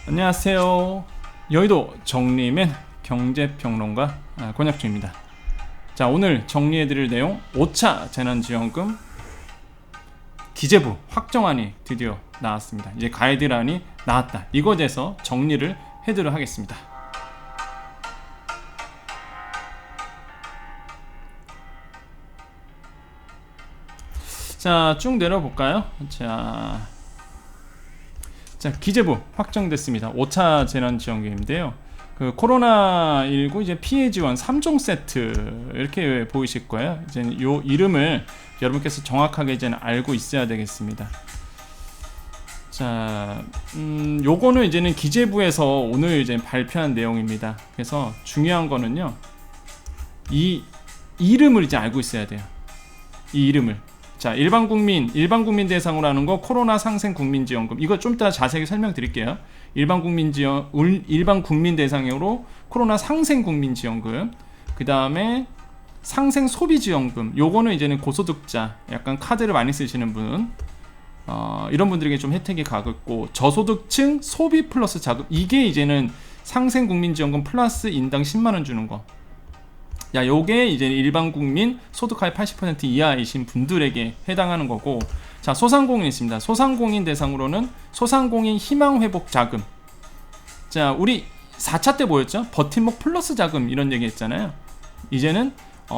안녕하세요. 여의도 정리맨 경제평론가 권혁주입니다. 자, 오늘 정리해드릴 내용 5차 재난지원금 기재부 확정안이 드디어 나왔습니다. 이제 가이드라인이 나왔다. 이것에 대해서 정리를 해드리도록 하겠습니다. 자, 쭉 내려볼까요? 자, 기재부 확정됐습니다. 5차 재난지원금인데요. 그 코로나19 이제 피해 지원 3종 세트 이렇게 보이실 거예요. 이제 요 이름을 여러분께서 정확하게 이제 알고 있어야 되겠습니다. 자, 요거는 이제는 기재부에서 오늘 이제 발표한 내용입니다. 그래서 중요한 거는요, 이 이름을 이제 알고 있어야 돼요. 이 이름을. 자, 일반 국민 대상으로 하는 거 코로나 상생 국민지원금. 이거 좀 이따 자세히 설명드릴게요. 일반 국민 대상으로 코로나 상생 국민지원금. 그 다음에 상생 소비지원금. 요거는 이제는 고소득자, 약간 카드를 많이 쓰시는 분, 이런 분들에게 좀 혜택이 가겠고, 저소득층 소비 플러스 자금. 이게 이제는 상생 국민지원금 플러스 인당 10만 원 주는 거. 야, 요게 이제 일반 국민 소득하위 80% 이하이신 분들에게 해당하는 거고, 자, 소상공인 있습니다. 소상공인 대상으로는 소상공인 희망회복 자금. 자, 우리 4차 때 뭐였죠? 버팀목 플러스 자금 이런 얘기 했잖아요. 이제는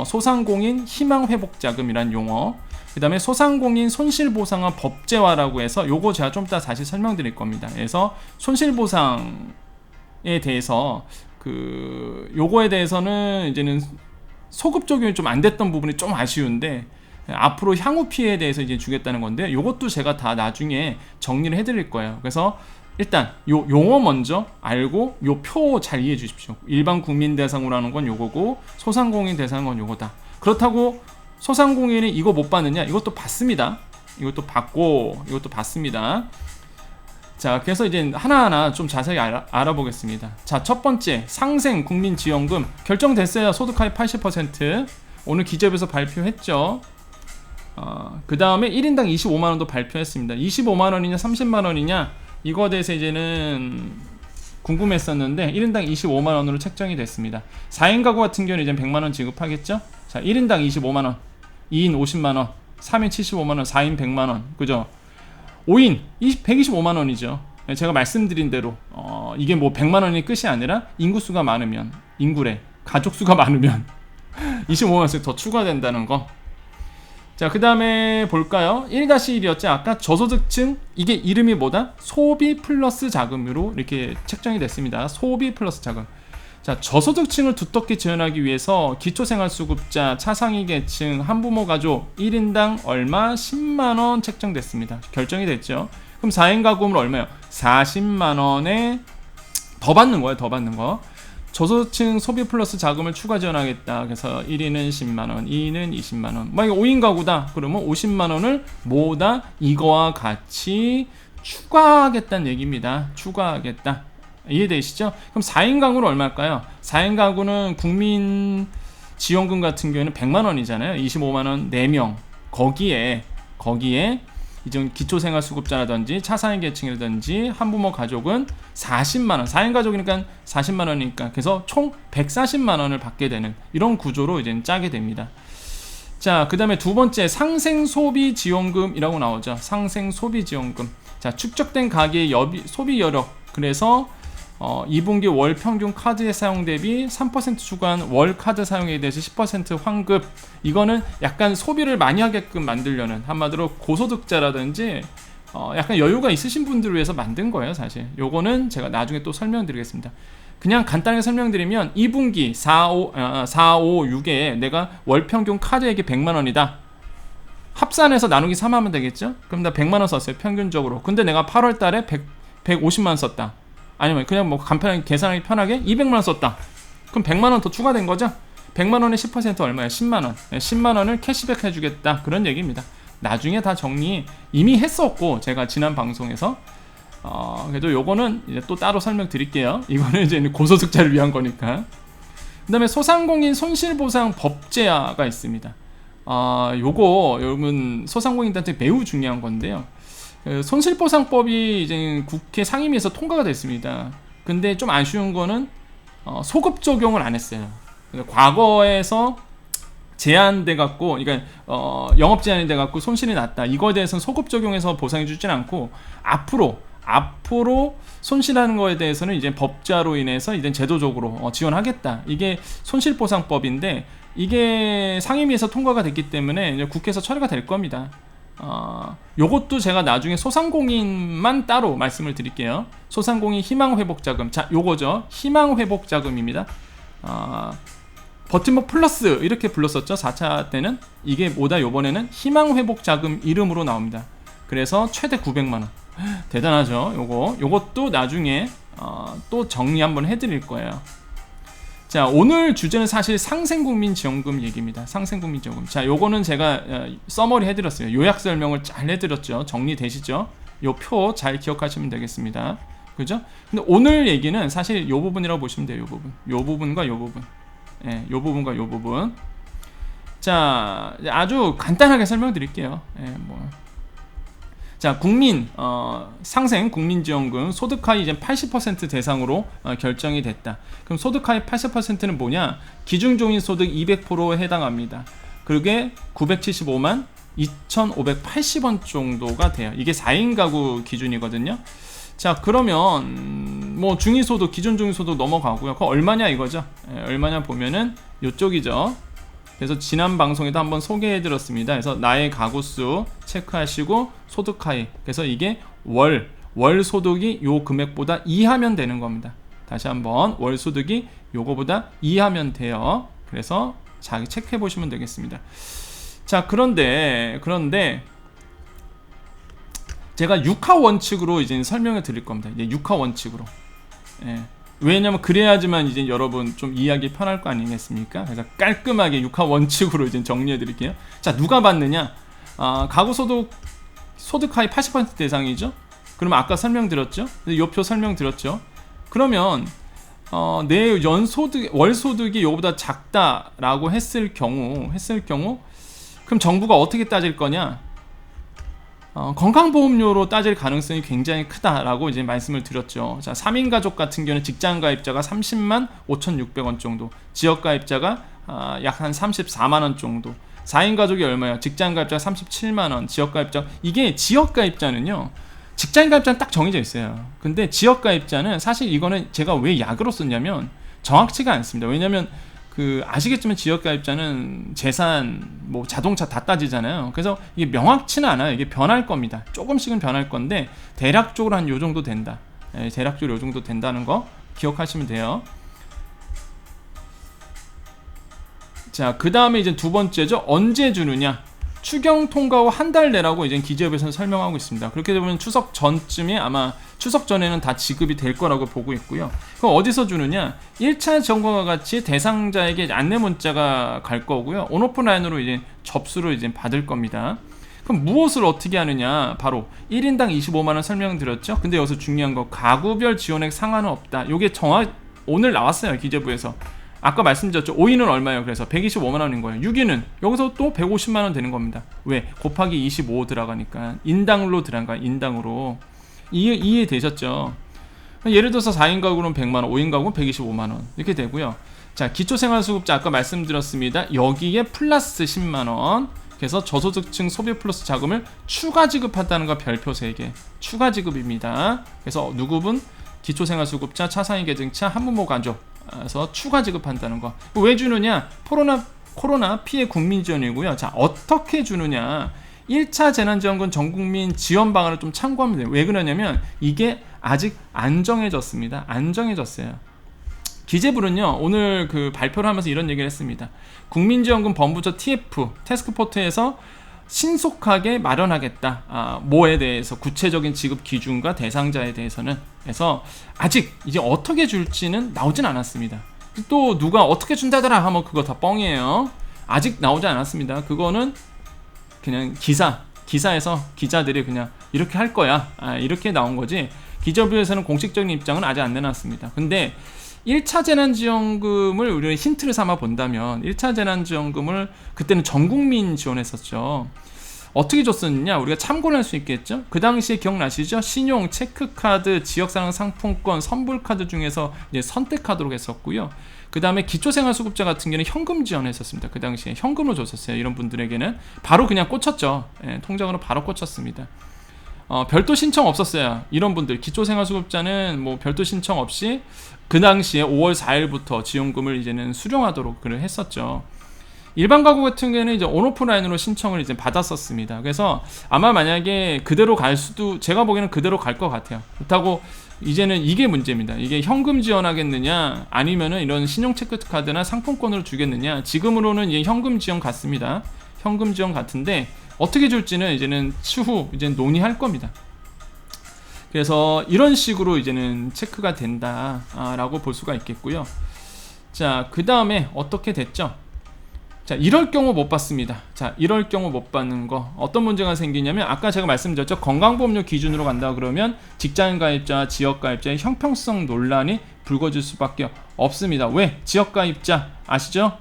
소상공인 희망회복 자금이란 용어. 그 다음에 소상공인 손실보상화 법제화라고 해서 요거 제가 좀 이따 다시 설명드릴 겁니다. 그래서 손실보상에 대해서 요거에 대해서는 이제는 소급 적용이 좀 안 됐던 부분이 좀 아쉬운데, 앞으로 향후 피해에 대해서 이제 주겠다는 건데, 요것도 제가 다 나중에 정리를 해드릴 거예요. 그래서 일단 요 용어 먼저 알고 요 표 잘 이해해 주십시오. 일반 국민 대상으로 하는 건 요거고, 소상공인 대상은 건 요거다. 그렇다고 소상공인이 이거 못 받느냐? 이것도 받습니다. 이것도 받습니다. 자, 그래서 이제 하나하나 좀 자세히 알아보겠습니다. 자, 첫 번째 상생 국민지원금 결정됐어요. 소득하위 80%. 오늘 기재부에서 발표했죠. 그 다음에 1인당 25만원도 발표했습니다. 25만원이냐 30만원이냐 이거에 대해서 이제는 궁금했었는데 1인당 25만원으로 책정이 됐습니다. 4인 가구 같은 경우는 이제 100만원 지급하겠죠. 자, 1인당 25만원, 2인 50만원, 3인 75만원, 4인 100만원, 그죠? 5인 125만원이죠. 제가 말씀드린 대로 이게 뭐 100만원이 끝이 아니라 인구수가 많으면, 인구래 가족수가 많으면 25만원씩 더 추가된다는 거. 자, 그 다음에 볼까요? 1-1이었죠. 아까 저소득층, 이게 이름이 뭐다? 소비 플러스 자금으로 이렇게 책정이 됐습니다. 소비 플러스 자금. 자, 저소득층을 두텁게 지원하기 위해서 기초생활수급자, 차상위 계층, 한부모 가족 1인당 얼마? 10만원 책정됐습니다. 결정이 됐죠. 그럼 4인 가구면 얼마예요? 40만원에 더 받는 거예요. 더 받는 거. 저소득층 소비 플러스 자금을 추가 지원하겠다. 그래서 1인은 10만원, 2인은 20만원. 만약에 5인 가구다. 그러면 50만원을 뭐다? 이거와 같이 추가하겠다는 얘기입니다. 추가하겠다. 이해되시죠? 그럼 4인 가구는 얼마일까요? 4인 가구는 국민 지원금 같은 경우에는 100만원이잖아요. 25만원 4명. 거기에 이전 기초생활수급자라든지 차상위 계층이라든지 한부모 가족은 40만원. 4인 가족이니까 40만원이니까 그래서 총 140만원을 받게 되는 이런 구조로 이제 짜게 됩니다. 자, 그 다음에 두 번째 상생소비지원금이라고 나오죠. 상생소비지원금. 자, 축적된 가계의 소비 여력. 그래서 2분기 월 평균 카드의 사용 대비 3% 추가한 월 카드 사용에 대해서 10% 환급. 이거는 약간 소비를 많이 하게끔 만들려는, 한마디로 고소득자라든지 약간 여유가 있으신 분들을 위해서 만든 거예요. 사실 요거는 제가 나중에 또 설명드리겠습니다. 그냥 간단하게 설명드리면 2분기 4, 5, 6에 내가 월 평균 카드액이 100만원이다. 합산해서 나누기 3하면 되겠죠? 그럼 나 100만원 썼어요. 평균적으로. 근데 내가 8월 달에 150만원 썼다. 아니면 그냥 뭐 간편하게 계산하기 편하게 200만원 썼다. 그럼 100만원 더 추가된 거죠? 100만원의 10% 얼마야? 10만원. 10만원을 캐시백 해주겠다. 그런 얘기입니다. 나중에 다 정리 이미 했었고, 제가 지난 방송에서 그래도 요거는 이제 또 따로 설명드릴게요. 이거는 이제 고소득자를 위한 거니까. 그 다음에 소상공인 손실보상 법제화가 있습니다. 요거 여러분 소상공인들한테 매우 중요한 건데요. 손실보상법이 이제 국회 상임위에서 통과가 됐습니다. 근데 좀 아쉬운 거는 소급 적용을 안 했어요. 과거에서 제한돼 갖고, 그러니까 영업 제한이 돼 갖고 손실이 났다. 이거에 대해서는 소급 적용해서 보상해 주진 않고, 앞으로 손실하는 거에 대해서는 이제 법제화로 인해서 이제 제도적으로 지원하겠다. 이게 손실보상법인데, 이게 상임위에서 통과가 됐기 때문에 이제 국회에서 처리가 될 겁니다. 요것도 제가 나중에 소상공인만 따로 말씀을 드릴게요. 소상공인 희망회복자금. 자, 요거죠. 희망회복자금입니다. 버팀목 플러스 이렇게 불렀었죠. 4차 때는. 이게 뭐다, 요번에는 희망회복자금 이름으로 나옵니다. 그래서 최대 900만원. 대단하죠. 요것도 나중에 또 정리 한번 해드릴 거예요. 자, 오늘 주제는 사실 상생국민지원금 얘기입니다. 상생국민지원금. 자, 요거는 제가 서머리 해드렸어요. 요약 설명을 잘 해드렸죠. 정리되시죠? 요 표 잘 기억하시면 되겠습니다. 그죠? 근데 오늘 얘기는 사실 요 부분이라고 보시면 돼요. 요 부분. 요 부분과 요 부분. 예, 요 부분과 요 부분. 자, 아주 간단하게 설명드릴게요. 예, 자, 상생 국민지원금 소득하위 이제 80% 대상으로 결정이 됐다. 그럼 소득하위 80%는 뭐냐? 기준종인 소득 200%에 해당합니다. 그게 975만 2,580원 정도가 돼요. 이게 4인 가구 기준이거든요. 자, 그러면 중위소득, 기준 중위소득 넘어가고요. 그거 얼마냐 이거죠? 얼마냐 보면은 요쪽이죠. 그래서 지난 방송에도 한번 소개해드렸습니다. 그래서 나의 가구수 체크하시고 소득하위. 그래서 이게 월 소득이 요 금액보다 이하면 되는 겁니다. 다시 한번 월 소득이 요거보다 이하면 돼요. 그래서 자기 체크해 보시면 되겠습니다. 자, 그런데 제가 6하 원칙으로 이제 설명을 드릴 겁니다. 이제 6하 원칙으로. 예. 왜냐면 그래야지만 이제 여러분 좀 이해하기 편할 거 아니겠습니까? 그래서 깔끔하게 6하 원칙으로 이제 정리해 드릴게요. 자, 누가 받느냐? 가구소득 소득하위 80% 대상이죠. 그러면 아까 설명드렸죠. 요표 설명드렸죠. 그러면 내 연소득 월소득이 요보다 작다라고 했을 경우 그럼 정부가 어떻게 따질 거냐? 건강보험료로 따질 가능성이 굉장히 크다라고 이제 말씀을 드렸죠. 자, 3인 가족 같은 경우는 직장 가입자가 30만 5,600원 정도, 지역 가입자가 약 한 34만 원 정도. 4인 가족이 얼마예요? 직장 가입자가 37만 원, 지역 가입자. 이게 지역 가입자는요. 직장 가입자는 딱 정해져 있어요. 근데 지역 가입자는 사실 이거는 제가 왜 약으로 썼냐면 정확치가 않습니다. 왜냐면 아시겠지만 지역가입자는 재산, 자동차 다 따지잖아요. 그래서 이게 명확치는 않아요. 이게 변할 겁니다. 조금씩은 변할 건데 대략적으로 한 요 정도 된다. 대략적으로 요 정도 된다는 거 기억하시면 돼요. 자, 그 다음에 이제 두 번째죠. 언제 주느냐? 추경 통과 후 한 달 내라고 이제 기재부에서는 설명하고 있습니다. 그렇게 되면 추석 전쯤에 아마 추석 전에는 다 지급이 될 거라고 보고 있고요. 그럼 어디서 주느냐? 1차 점검과 같이 대상자에게 안내 문자가 갈 거고요. 온오프라인으로 이제 접수를 이제 받을 겁니다. 그럼 무엇을 어떻게 하느냐? 바로 1인당 25만 원 설명드렸죠. 근데 여기서 중요한 거 가구별 지원액 상한은 없다. 요게 오늘 나왔어요. 기재부에서. 아까 말씀드렸죠. 5인은 얼마예요? 그래서 125만 원인 거예요. 6인은 여기서 또 150만 원 되는 겁니다. 왜? 곱하기 25 들어가니까 인당으로 들어간 인당으로. 이해되셨죠? 예를 들어서 4인 가구는 100만 원, 5인 가구는 125만 원 이렇게 되고요. 자, 기초생활수급자 아까 말씀드렸습니다. 여기에 플러스 10만 원. 그래서 저소득층 소비 플러스 자금을 추가 지급한다는 거 별표 3개. 추가 지급입니다. 그래서 누구분? 기초생활수급자, 차상위 계층차, 한부모 가족. 그래서 추가 지급한다는 거. 왜 주느냐? 코로나 피해 국민지원이고요. 자, 어떻게 주느냐? 1차 재난지원금 전국민 지원 방안을 좀 참고하면 돼요. 왜 그러냐면 이게 아직 안 정해졌습니다. 안 정해졌어요. 기재부는요, 오늘 발표를 하면서 이런 얘기를 했습니다. 국민지원금 본부처 TF 태스크포트에서 신속하게 마련하겠다. 뭐에 대해서 구체적인 지급 기준과 대상자에 대해서는. 그래서 아직 이제 어떻게 줄지는 나오진 않았습니다. 또 누가 어떻게 준다더라 하면 그거 다 뻥이에요. 아직 나오지 않았습니다. 그거는 그냥 기사에서 기자들이 그냥 이렇게 할 거야. 이렇게 나온 거지. 기재부에서는 공식적인 입장은 아직 안 내놨습니다. 근데 1차 재난지원금을 우리가 힌트를 삼아 본다면 1차 재난지원금을 그때는 전국민 지원했었죠. 어떻게 줬었느냐, 우리가 참고를 할 수 있겠죠. 그 당시에 기억나시죠? 신용, 체크카드, 지역사랑 상품권, 선불카드 중에서 이제 선택하도록 했었고요. 그 다음에 기초생활수급자 같은 경우는 현금 지원했었습니다. 그 당시에 현금으로 줬었어요. 이런 분들에게는 바로 그냥 꽂혔죠. 예, 통장으로 바로 꽂혔습니다. 별도 신청 없었어요. 이런 분들 기초생활수급자는 뭐 별도 신청 없이 그 당시에 5월 4일부터 지원금을 이제는 수령하도록 그를 했었죠. 일반 가구 같은 경우에는 이제 온오프라인으로 신청을 이제 받았었습니다. 그래서 아마 만약에 그대로 갈 수도, 제가 보기에는 그대로 갈 것 같아요. 그렇다고 이제는 이게 문제입니다. 이게 현금 지원하겠느냐, 아니면은 이런 신용체크카드나 상품권으로 주겠느냐. 지금으로는 이제 현금 지원 같습니다. 현금 지원 같은데 어떻게 줄지는 이제는 추후 이제 논의할 겁니다. 그래서 이런 식으로 이제는 체크가 된다라고 볼 수가 있겠고요. 자, 그 다음에 어떻게 됐죠? 자, 이럴 경우 못 받습니다. 자, 이럴 경우 못 받는 거 어떤 문제가 생기냐면, 아까 제가 말씀드렸죠. 건강보험료 기준으로 간다 그러면 직장가입자, 지역가입자의 형평성 논란이 불거질 수밖에 없습니다. 왜? 지역가입자 아시죠?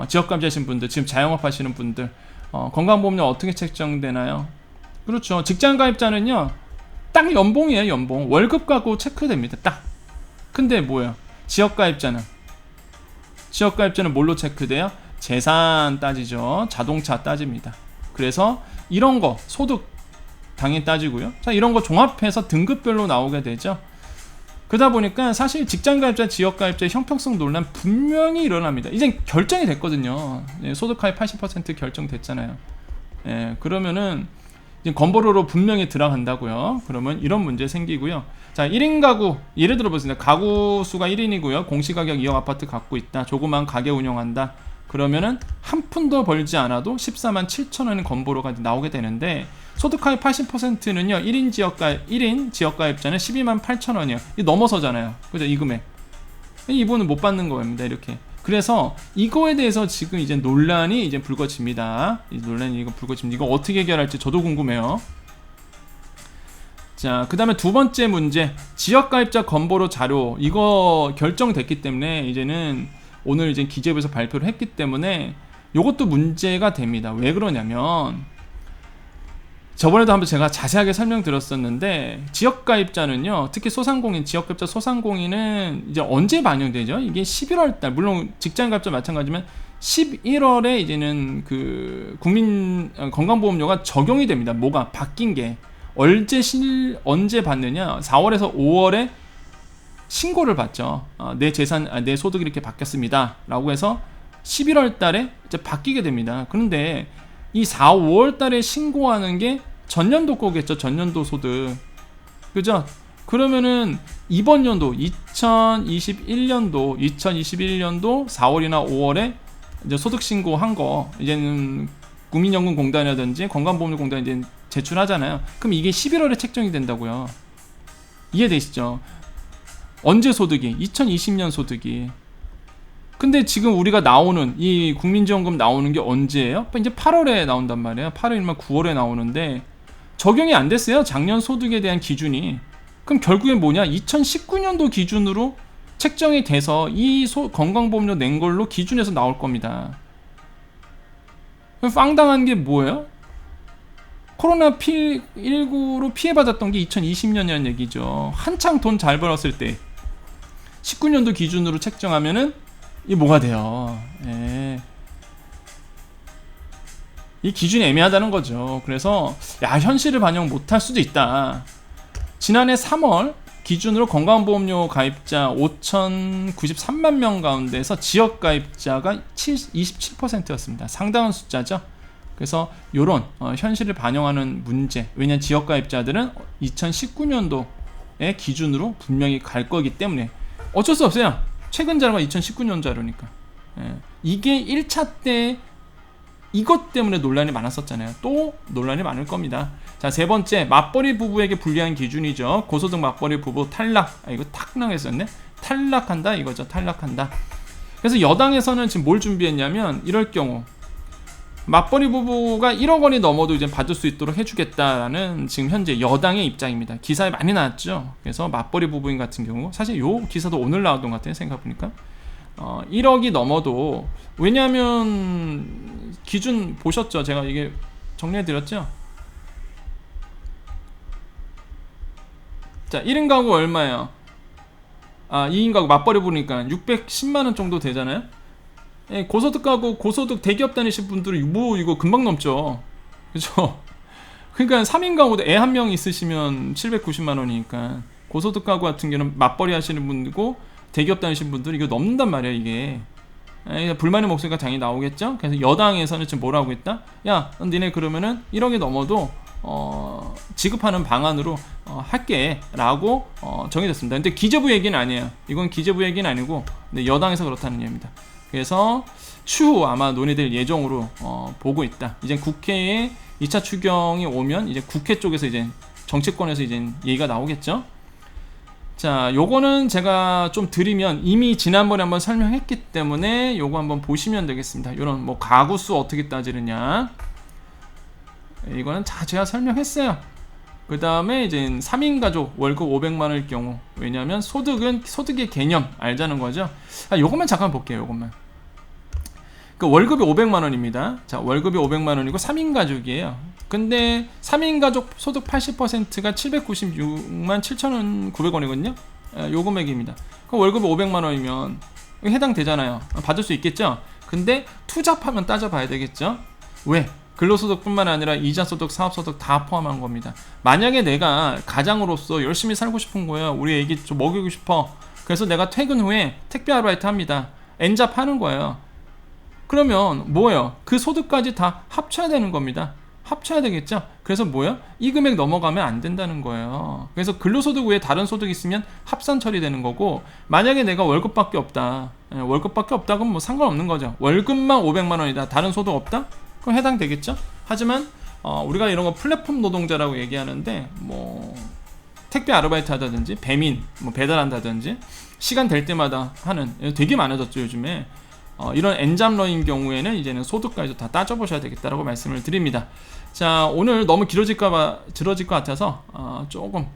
지역가입자이신 분들, 지금 자영업 하시는 분들, 건강보험료 어떻게 책정되나요? 그렇죠. 직장가입자는요, 딱 연봉이에요. 연봉, 월급 가고 체크됩니다. 딱. 근데 뭐예요? 지역가입자는 뭘로 체크돼요? 재산 따지죠. 자동차 따집니다. 그래서 이런 거 소득 당연히 따지고요. 자, 이런 거 종합해서 등급별로 나오게 되죠. 그러다 보니까 사실 직장가입자, 지역가입자의 형평성 논란 분명히 일어납니다. 이제 결정이 됐거든요. 소득하위 80% 결정됐잖아요. 예, 그러면은 이제 건보료로 분명히 들어간다고요. 그러면 이런 문제 생기고요. 자, 1인 가구 예를 들어 보겠습니다. 가구 수가 1인이고요. 공시가격 2억 아파트 갖고 있다. 조그만 가게 운영한다. 그러면은 한 푼도 벌지 않아도 14만 7천 원의 건보료가 나오게 되는데, 소득하위 80%는요 1인 지역가입자는 12만 8천 원이요. 이 넘어서잖아요. 그죠? 이 금액. 이분은 못 받는 겁니다. 이렇게. 그래서 이거에 대해서 지금 이제 논란이 이제 불거집니다. 이 논란이 이거 불거집니다. 이거 어떻게 해결할지 저도 궁금해요. 자, 그 다음에 두 번째 문제, 지역가입자 건보료 자료. 이거 결정됐기 때문에 이제는 오늘 이제 기재부에서 발표를 했기 때문에 이것도 문제가 됩니다. 왜 그러냐면, 저번에도 한번 제가 자세하게 설명드렸었는데, 지역가입자는요, 특히 소상공인, 지역가입자 소상공인은 이제 언제 반영되죠? 이게 11월달, 물론 직장가입자 마찬가지지만 11월에 이제는 그 국민 건강보험료가 적용이 됩니다. 뭐가 바뀐 게 언제 받느냐? 4월에서 5월에 신고를 받죠. 내 재산, 내 소득이 이렇게 바뀌었습니다 라고 해서 11월 달에 이제 바뀌게 됩니다. 그런데 이 4, 5월 달에 신고하는 게 전년도 거겠죠. 전년도 소득. 그죠? 그러면은 이번 연도 2021년도 4월이나 5월에 이제 소득 신고한 거 이제는 국민연금공단이라든지 건강보험료공단이 이제 제출하잖아요. 그럼 이게 11월에 책정이 된다고요. 이해되시죠? 언제 소득이? 2020년 소득이. 근데 지금 우리가 나오는 이 국민지원금 나오는 게 언제예요? 이제 8월에 나온단 말이에요. 8월이면 9월에 나오는데 적용이 안 됐어요. 작년 소득에 대한 기준이. 그럼 결국엔 뭐냐? 2019년도 기준으로 책정이 돼서 이 건강보험료 낸 걸로 기준에서 나올 겁니다. 빵당한 게 뭐예요? 코로나19로 피해받았던 게 2020년이라는 얘기죠. 한창 돈 잘 벌었을 때 19년도 기준으로 책정하면은 이게 뭐가 돼요? 예. 이 기준이 애매하다는 거죠. 그래서 현실을 반영 못할 수도 있다. 지난해 3월 기준으로 건강보험료 가입자 5,093만 명 가운데서 지역가입자가 27%였습니다. 상당한 숫자죠. 그래서 이런 현실을 반영하는 문제, 왜냐하면 지역가입자들은 2019년도의 기준으로 분명히 갈 거기 때문에 어쩔 수 없어요. 최근 자료가 2019년 자료니까. 이게 1차 때 이것 때문에 논란이 많았었잖아요. 또 논란이 많을 겁니다. 자, 세 번째, 맞벌이 부부에게 불리한 기준이죠. 고소득 맞벌이 부부 탈락. 이거 탁 나겠었네. 탈락한다 이거죠. 탈락한다. 그래서 여당에서는 지금 뭘 준비했냐면, 이럴 경우 맞벌이 부부가 1억 원이 넘어도 이제 받을 수 있도록 해주겠다라는 지금 현재 여당의 입장입니다. 기사에 많이 나왔죠. 그래서 맞벌이 부부인 같은 경우, 사실 요 기사도 오늘 나왔던 것 같아요. 생각해보니까 1억이 넘어도, 왜냐하면 기준 보셨죠? 제가 이게 정리해드렸죠? 자, 1인 가구 얼마예요? 2인 가구 맞벌이 보니까 610만원 정도 되잖아요? 예, 고소득 가구, 고소득 대기업 다니신 분들은 뭐 이거 금방 넘죠. 그죠? 그러니까 3인 가구도 애 한 명 있으시면 790만원이니까 고소득 가구 같은 경우는 맞벌이 하시는 분이고 대기업 다니신 분들은 이거 넘는단 말이야 이게. 불만의 목소리가 당연히 나오겠죠. 그래서 여당에서는 지금 뭐라고 했다? 야, 니네 그러면은 1억이 넘어도 지급하는 방안으로 할게 라고 정해졌습니다. 근데 기재부 얘기는 아니에요. 이건 기재부 얘기는 아니고 근데 여당에서 그렇다는 얘기입니다. 그래서 추후 아마 논의될 예정으로 보고 있다. 이제 국회에 2차 추경이 오면 이제 국회 쪽에서 이제 정치권에서 이제 얘기가 나오겠죠. 자, 요거는 제가 좀 드리면 이미 지난번에 한번 설명했기 때문에 요거 한번 보시면 되겠습니다. 요런 뭐 가구수 어떻게 따지느냐, 이거는 다 제가 설명했어요. 그 다음에 이제 3인 가족 월급 500만원일 경우, 왜냐하면 소득은 소득의 개념 알자는 거죠. 요것만 잠깐 볼게요. 요것만. 그 월급이 500만원입니다. 자, 월급이 500만원이고 3인 가족이에요. 근데 3인 가족 소득 80%가 796만 7,900원이거든요. 요 금액입니다. 그럼 월급이 500만원이면 해당되잖아요. 받을 수 있겠죠. 근데 투잡하면 따져봐야 되겠죠. 왜? 근로소득뿐만 아니라 이자소득, 사업소득 다 포함한 겁니다. 만약에 내가 가장으로서 열심히 살고 싶은 거예요. 우리 애기 좀 먹이고 싶어. 그래서 내가 퇴근 후에 택배 아르바이트 합니다. 엔잡 하는 거예요. 그러면 뭐예요? 그 소득까지 다 합쳐야 되는 겁니다. 합쳐야 되겠죠? 그래서 뭐예요? 이 금액 넘어가면 안 된다는 거예요. 그래서 근로소득 외에 다른 소득이 있으면 합산 처리되는 거고, 만약에 내가 월급밖에 없다. 월급밖에 없다 그럼 뭐 상관없는 거죠. 월급만 500만 원이다. 다른 소득 없다? 그럼 해당되겠죠? 하지만 우리가 이런 거 플랫폼 노동자라고 얘기하는데, 뭐 택배 아르바이트 하다든지 배민 뭐 배달한다든지 시간 될 때마다 하는, 되게 많아졌죠 요즘에. 이런 엔잡러인 경우에는 이제는 소득까지도 다 따져보셔야 되겠다라고 말씀을 드립니다. 자, 오늘 너무 길어질 것 같아서 조금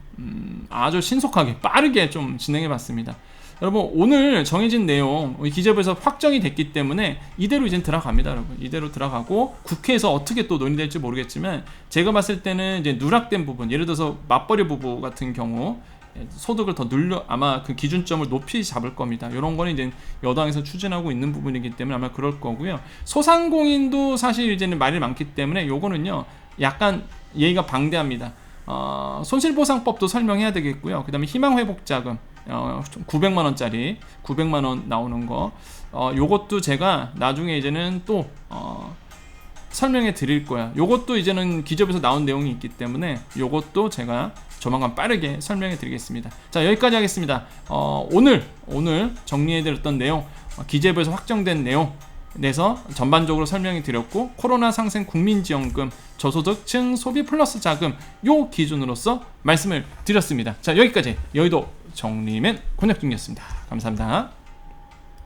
아주 신속하게 빠르게 좀 진행해 봤습니다. 여러분, 오늘 정해진 내용 기재부에서 확정이 됐기 때문에 이대로 이제 들어갑니다. 여러분, 이대로 들어가고 국회에서 어떻게 또 논의될지 모르겠지만 제가 봤을 때는 이제 누락된 부분, 예를 들어서 맞벌이 부부 같은 경우 소득을 더 늘려, 아마 그 기준점을 높이 잡을 겁니다. 이런 거는 이제 여당에서 추진하고 있는 부분이기 때문에 아마 그럴 거고요. 소상공인도 사실 이제는 말이 많기 때문에 요거는요 약간 예의가 방대합니다. 손실보상법도 설명해야 되겠고요. 그 다음에 희망회복자금 900만원짜리 900만원 나오는 거, 요것도 제가 나중에 이제는 또 설명해 드릴 거야. 요것도 이제는 기재부에서 나온 내용이 있기 때문에 요것도 제가 조만간 빠르게 설명해 드리겠습니다. 자, 여기까지 하겠습니다. 오늘 정리해 드렸던 내용, 기재부에서 확정된 내용 내서 전반적으로 설명해 드렸고, 코로나 상생 국민지원금, 저소득층 소비 플러스 자금 요 기준으로서 말씀을 드렸습니다. 자, 여기까지 여의도 정리맨 권혁중이었습니다. 감사합니다.